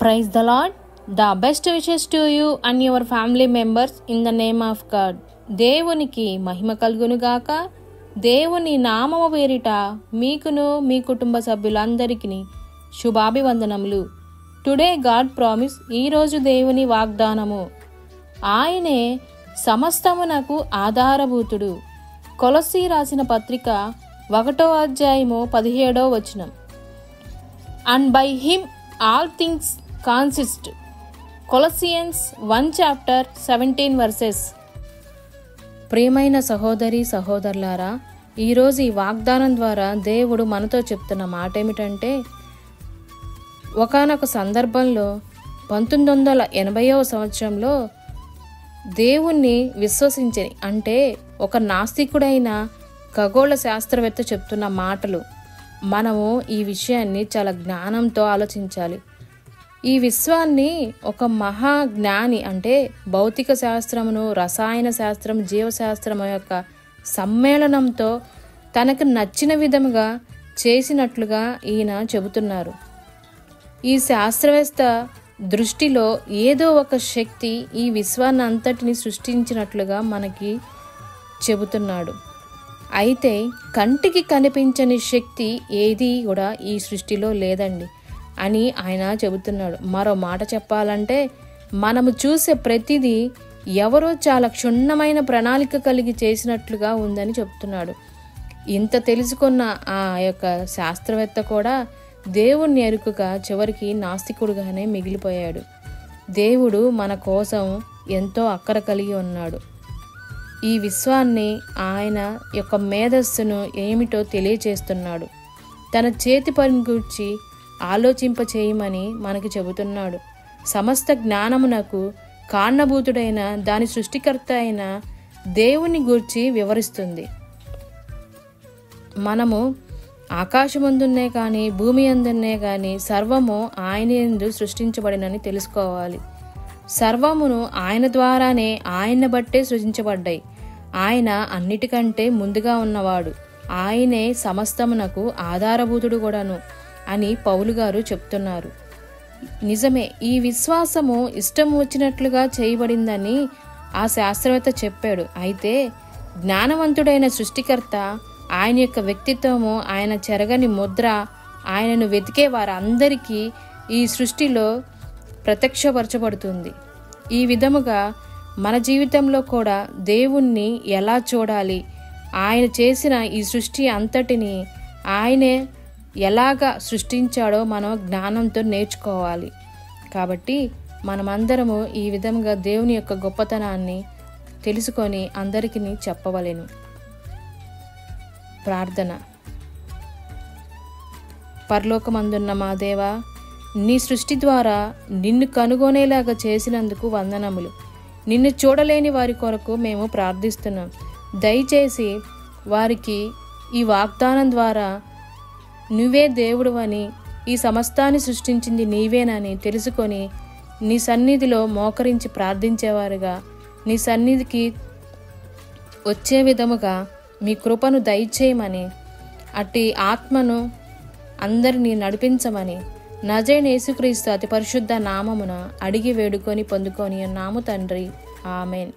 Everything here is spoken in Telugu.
Praise the Lord. The best wishes to you and your family members in the name of God. దేవునికి మహిమ కలుగునుగాక. దేవుని నామము పేరిట మీకును మీ కుటుంబ సభ్యులందరికీ శుభాభివందనములు. Today God promise. ఈరోజు దేవుని వాగ్దానము. ఆయనే సమస్తమునకు ఆధారభూతుడు. కొలస్సీ రాసిన పత్రిక 1వ అధ్యాయము 17వ వచనం. And by him all things consist. Colossians 1 chapter 17 verses. ప్రియమైన సహోదరి సహోదరులారా, ఈరోజు ఈ వాగ్దానం ద్వారా దేవుడు మనతో చెప్తున్న మాట ఏమిటంటే, ఒకానొక సందర్భంలో 1980వ సంవత్సరంలో దేవుణ్ణి విశ్వసించని అంటే ఒక నాస్తికుడైన ఖగోళ శాస్త్రవేత్త చెప్తున్న మాటలు. మనము ఈ విషయాన్ని చాలా జ్ఞానంతో ఆలోచించాలి. ఈ విశ్వాన్ని ఒక మహాజ్ఞాని అంటే భౌతిక శాస్త్రమును, రసాయన శాస్త్రం, జీవశాస్త్రం యొక్క సమ్మేళనంతో తనకు నచ్చిన విధముగా చేసినట్లుగా ఈయన చెబుతున్నారు. ఈ శాస్త్రవేత్త దృష్టిలో ఏదో ఒక శక్తి ఈ విశ్వాన్ని అంతటిని సృష్టించినట్లుగా మనకి చెబుతున్నాడు. అయితే కంటికి కనిపించని శక్తి ఏది కూడా ఈ సృష్టిలో లేదండి అని ఆయన చెబుతున్నాడు. మరో మాట చెప్పాలంటే, మనము చూసే ప్రతిదీ ఎవరో చాలా క్షుణ్ణమైన ప్రణాళిక కలిగి చేసినట్లుగా ఉందని చెప్తున్నాడు. ఇంత తెలుసుకున్న ఆ యొక్క శాస్త్రవేత్త కూడా దేవుణ్ణి ఎరుకగా చివరికి నాస్తికుడుగానే మిగిలిపోయాడు. దేవుడు మన కోసం ఎంతో అక్కర కలిగి ఉన్నాడు. ఈ విశ్వాన్ని ఆయన యొక్క మేధస్సును ఏమిటో తెలియచేస్తున్నాడు. తన చేతి పని గూర్చి ఆలోచింపచేయమని మనకి చెబుతున్నాడు. సమస్త జ్ఞానమునకు కారణభూతుడైన దాని సృష్టికర్త అయిన దేవుని గూర్చి వివరిస్తుంది. మనము ఆకాశమందున్నే కానీ భూమి అందున్నే కానీ సర్వము ఆయన యందు సృష్టించబడినని తెలుసుకోవాలి. సర్వమును ఆయన ద్వారానే, ఆయన బట్టే సృజించబడ్డాయి. ఆయన అన్నిటికంటే ముందుగా ఉన్నవాడు. ఆయనే సమస్తమునకు ఆధారభూతుడు కూడాను అని పౌలు గారు చెప్తున్నారు. నిజమే, ఈ విశ్వాసము ఇష్టం వచ్చినట్లుగా చేయబడిందని ఆ శాస్త్రవేత్త చెప్పాడు. అయితే జ్ఞానవంతుడైన సృష్టికర్త, ఆయన యొక్క వ్యక్తిత్వము, ఆయన చెరగని ముద్ర, ఆయనను వెతికే వారందరికీ ఈ సృష్టిలో ప్రత్యక్షపరచబడుతుంది. ఈ విధముగా మన జీవితంలో కూడా దేవుణ్ణి ఎలా చూడాలి, ఆయన చేసిన ఈ సృష్టి అంతటిని ఆయనే ఎలాగా సృష్టించాడో మనం జ్ఞానంతో నేర్చుకోవాలి. కాబట్టి మనమందరము ఈ విధంగా దేవుని యొక్క గొప్పతనాన్ని తెలుసుకొని అందరికీ చెప్పవలెను. ప్రార్థన. పరలోకమందున్న మా దేవా, నీ సృష్టి ద్వారా నిన్ను కనుగొనేలాగా చేసినందుకు వందనములు. నిన్ను చూడలేని వారి కొరకు మేము ప్రార్థిస్తున్నాం. దయచేసి వారికి ఈ వాగ్దానం ద్వారా నువ్వే దేవుడు అని, ఈ సమస్తాన్ని సృష్టించింది నీవేనని తెలుసుకొని నీ సన్నిధిలో మోకరించి ప్రార్థించేవారుగా, నీ సన్నిధికి వచ్చే విధముగా మీ కృపను దయచేయమని, అట్టి ఆత్మను అందరినీ నడిపించమని నజరేయుడైన యేసుక్రీస్తు అతి పరిశుద్ధ నామమున అడిగి వేడుకొని పొందుకొని ఉన్నాము తండ్రి. ఆమెన్.